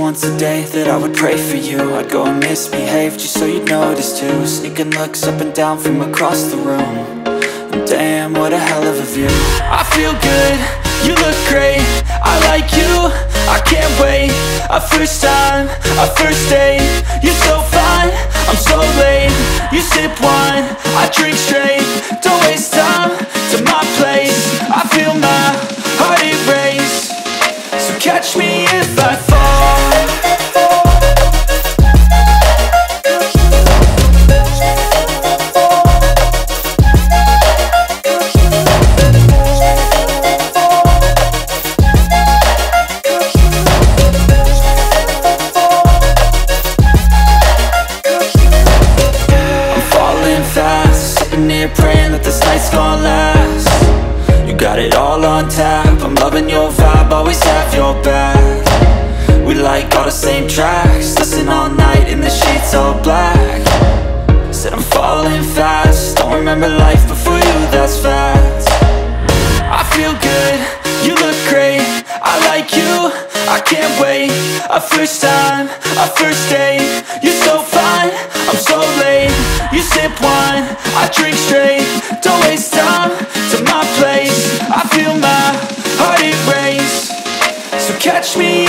once a day that I would pray for you. I'd go and misbehave just so you'd notice too. Sneaking looks up and down from across the room. And damn, what a hell of a view. I feel good, you look great, I like you, I can't wait. A first time, a first date, you're so fine, I'm so late. You sip wine, I drink straight, don't waste time to my place. I feel my heart erase, so catch me if I fall. Praying that this night's gonna last. You got it all on tap, I'm loving your vibe, always have your back. We like all the same tracks, listen all night in the sheets all black. Said I'm falling fast, don't remember life before you, that's fact. I feel good, you look great, I like you, I can't wait. A first time, a first date, you're so fine, I'm so late. You sip wine, I drink straight, don't waste time to my place. I feel my heart erase, so catch me